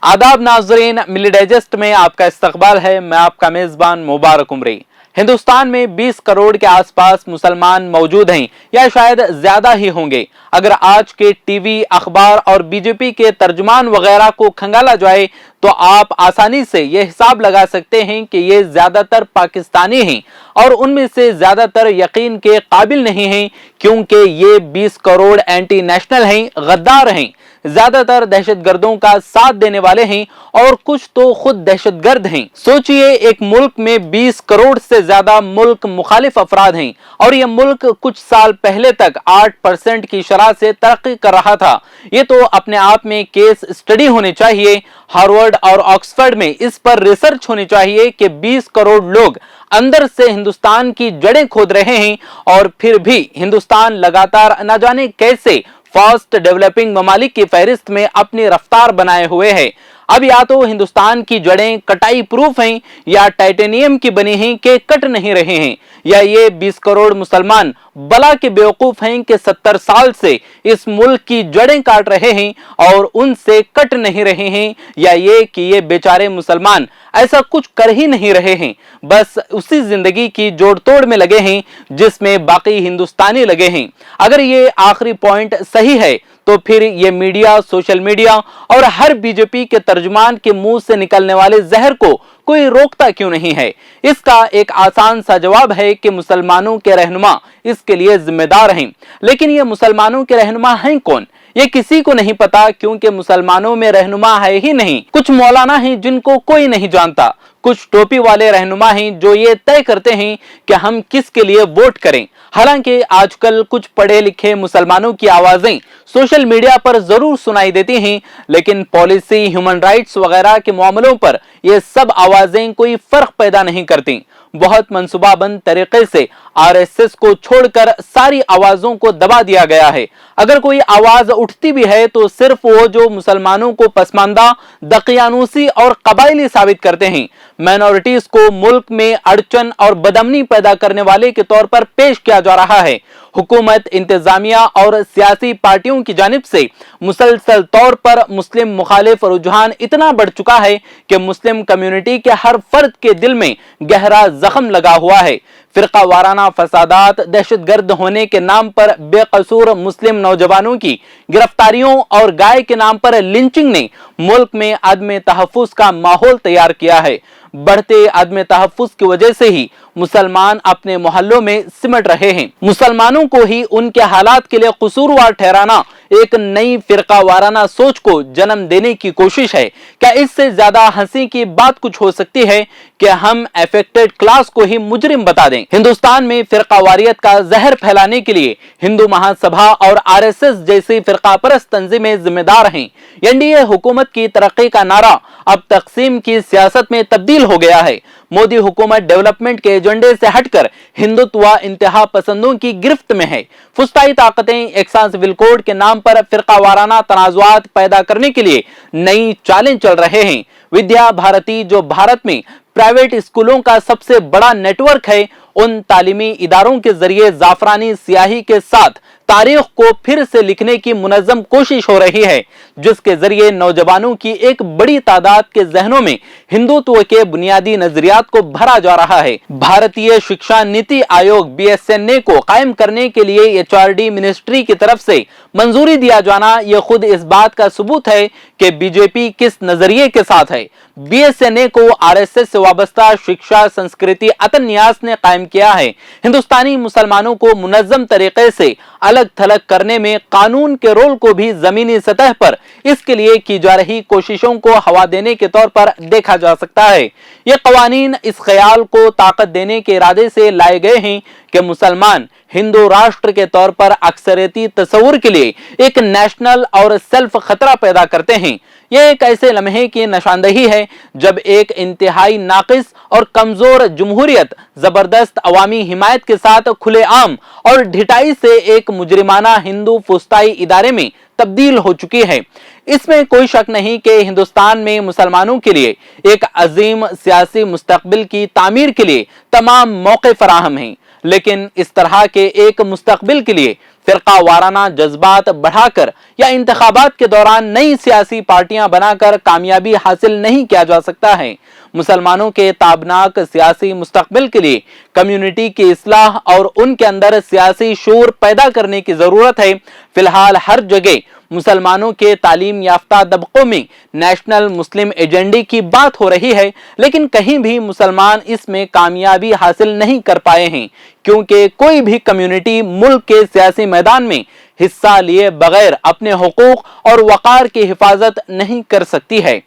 आदाब नाजरीन, मिली डाइजेस्ट में आपका इस्तकबाल है। मैं आपका मेजबान मुबारक उमरी। हिंदुस्तान में 20 करोड़ के आसपास मुसलमान मौजूद हैं या शायद ज्यादा ही होंगे। अगर आज के टीवी, अखबार और बीजेपी के तर्जुमान वगैरह को खंगाला जाए तो आप आसानी से ये हिसाब लगा सकते हैं कि ये ज्यादातर पाकिस्तानी हैं और उनमें से ज्यादातर यकीन के काबिल नहीं हैं, क्योंकि ये 20 करोड़ एंटी नेशनल हैं, गद्दार हैं, ज्यादातर दहशतगर्दों का साथ देने वाले हैं और कुछ तो खुद दहशतगर्द हैं। सोचिए, एक मुल्क में 20 करोड़ से ज्यादा मुल्क मुखालिफ अफराद हैं और यह मुल्क कुछ साल पहले तक 8% की शरह से तरक्की कर रहा था। ये तो अपने आप में केस स्टडी होनी चाहिए। हार्वर्ड और ऑक्सफोर्ड में इस पर रिसर्च होनी चाहिए कि 20 करोड़ लोग अंदर से हिंदुस्तान की जड़ें खोद रहे हैं और फिर भी हिंदुस्तान लगातार न जाने कैसे फास्ट डेवलपिंग ममालिक की फहरिस्त में अपनी रफ्तार बनाए हुए है। अब या तो हिंदुस्तान की जड़ें कटाई प्रूफ हैं या टाइटेनियम की बनी हैं कि कट नहीं रहे हैं, या ये 20 करोड़ मुसलमान बला के बेवकूफ हैं कि 70 साल से इस मुल्क की जड़ें काट रहे हैं और उनसे कट नहीं रहे हैं, या ये कि ये बेचारे मुसलमान ऐसा कुछ कर ही नहीं रहे हैं, बस उसी जिंदगी की जोड़ तोड़ में लगे हैं जिसमें बाकी हिंदुस्तानी लगे हैं। अगर ये आखिरी पॉइंट सही है तो फिर ये मीडिया, सोशल मीडिया और हर बीजेपी के तर्जुमान के मुंह से निकलने वाले जहर को कोई रोकता क्यों नहीं है? इसका एक आसान सा जवाब है कि मुसलमानों के रहनुमा इसके लिए जिम्मेदार हैं। लेकिन ये मुसलमानों के रहनुमा हैं कौन? ये किसी को नहीं पता, क्योंकि मुसलमानों में रहनुमा है ही नहीं। कुछ मौलाना हैं जिनको कोई नहीं जानता, कुछ टोपी वाले रहनुमा हैं जो ये तय करते हैं कि हम किसके लिए वोट करें। हालांकि आजकल कुछ पढ़े लिखे मुसलमानों की आवाजें सोशल मीडिया पर जरूर सुनाई देती हैं, लेकिन पॉलिसी, ह्यूमन राइट्स वगैरह के मामलों पर ये सब आवाजें कोई फर्क पैदा नहीं करती। बहुत मंसूबाबंद तरीके से आरएसएस को छोड़कर सारी आवाजों को दबा दिया गया है। अगर कोई आवाज उठती भी है तो सिर्फ वो जो मुसलमानों को पसमानदा, दकियानूसी और कबायली साबित करते हैं, माइनॉरिटीज को मुल्क में अड़चन और बदमनी पैदा करने वाले के तौर पर पेश किया जा रहा है। हुकूमत, इंतजामिया और सियासी पार्टियों की जानिब से मुसलसल तौर पर मुस्लिम मुखालिफ रुझान इतना बढ़ चुका है कि मुस्लिम कम्युनिटी के हर फर्द के दिल में गहरा जख्म लगा हुआ है। फिरका वाराना फसादात, दहशतगर्द होने के नाम पर बेकसूर मुस्लिम नौजवानों की गिरफ्तारियों और गाय के नाम पर लिंचिंग ने मुल्क में अदम तहफ्फुज का माहौल तैयार किया है। बढ़ते अदम तहफ्फुज की वजह से ही मुसलमान अपने मोहल्लों में सिमट रहे हैं। मुसलमानों को ही उनके हालात के लिए कसूरवार ठहराना एक नई फिरका वाराना सोच को जन्म देने की कोशिश है। क्या इससे ज्यादा हंसी की बात कुछ हो सकती है कि हम अफेक्टेड क्लास को ही मुजरिम बता दें? हिंदुस्तान में फिरका वारियत का जहर फैलाने के लिए हिंदू महासभा और आरएसएस जैसी फिरका परस्त तंजीमें जिम्मेदार हैं। एनडीए हुकूमत की तरक्की का नारा अब तकसीम की सियासत में तब्दील हो गया है। मोदी हुकूमत डेवलपमेंट के एजेंडे से हटकर हिंदुत्व इंतहा पसंदों की गिरफ्त में है। फुस्ताई ताकतें एकसा सिविल कोड के नाम पर फिरका वाराना तनाजुआत पैदा करने के लिए नई चालें चल रहे हैं। विद्या भारती, जो भारत में प्राइवेट स्कूलों का सबसे बड़ा नेटवर्क है, उन तालीमी इदारों के जरिए जाफरानी स्याही के साथ तारीख को फिर से लिखने की मुनज़्ज़म कोशिश हो रही है, जिसके जरिए नौजवानों की एक बड़ी तादाद के जहनों में हिंदुत्व के बुनियादी नजरियात को भरा जा रहा है। भारतीय शिक्षा नीति आयोग बीएसएनए को कायम करने के लिए एचआरडी मिनिस्ट्री की तरफ से मंजूरी दिया जाना यह खुद इस बात का सबूत है कि बीजेपी किस नजरिए के साथ है। बीएसएनए को आरएसएस से वाबस्ता शिक्षा संस्कृति अतन न्यास ने कायम किया है। हिंदुस्तानी मुसलमानों को मुनज़्ज़म तरीके से अलग थलग करने में कानून के रोल को भी जमीनी सतह पर इसके लिए की जा रही कोशिशों को हवा देने के तौर पर देखा जा सकता है। ये कवानीन इस ख्याल को ताकत देने के इरादे से लाए गए हैं कि मुसलमान हिंदू राष्ट्र के तौर पर अक्सरियती तस्वुर के लिए एक नेशनल और सेल्फ खतरा पैदा करते हैं। यह एक ऐसे लम्हे की निशानदही है जब एक इंतहाई नाकिस और कमजोर जमहूरियत जबरदस्त अवामी हिमायत के साथ खुलेआम और ढिठाई से एक मुजरिमाना हिंदू फुस्ताई इदारे में तब्दील हो चुकी है। इसमें कोई शक नहीं कि हिंदुस्तान में मुसलमानों के लिए एक अजीम सियासी मुस्तकबिल की तामीर के लिए तमाम मौके फराहम हैं, लेकिन इस तरह के एक मुस्तकबिल के लिए فرقہ وارانہ جذبات بڑھا کر یا انتخابات کے دوران نئی سیاسی پارٹیاں بنا کر کامیابی حاصل نہیں کیا جا سکتا ہے۔ مسلمانوں کے تابناک سیاسی مستقبل کے لیے کمیونٹی کی اصلاح اور ان کے اندر سیاسی شعور پیدا کرنے کی ضرورت ہے۔ فی الحال ہر جگہ مسلمانوں کے تعلیم یافتہ طبقوں میں نیشنل مسلم ایجنڈے کی بات ہو رہی ہے، لیکن کہیں بھی مسلمان اس میں کامیابی حاصل نہیں کر پائے ہیں، کیونکہ کوئی بھی کمیونٹی ملک کے سیاسی میدان میں حصہ لیے بغیر اپنے حقوق اور وقار کی حفاظت نہیں کر سکتی ہے۔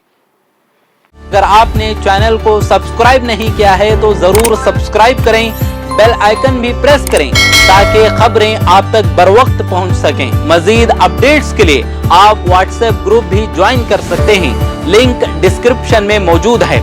اگر آپ نے چینل کو سبسکرائب نہیں کیا ہے تو ضرور سبسکرائب کریں، بیل آئیکن بھی پریس کریں تاکہ خبریں آپ تک بر وقت پہنچ سکیں۔ مزید اپڈیٹس کے لیے آپ واٹس ایپ گروپ بھی جوائن کر سکتے ہیں، لنک ڈسکرپشن میں موجود ہے۔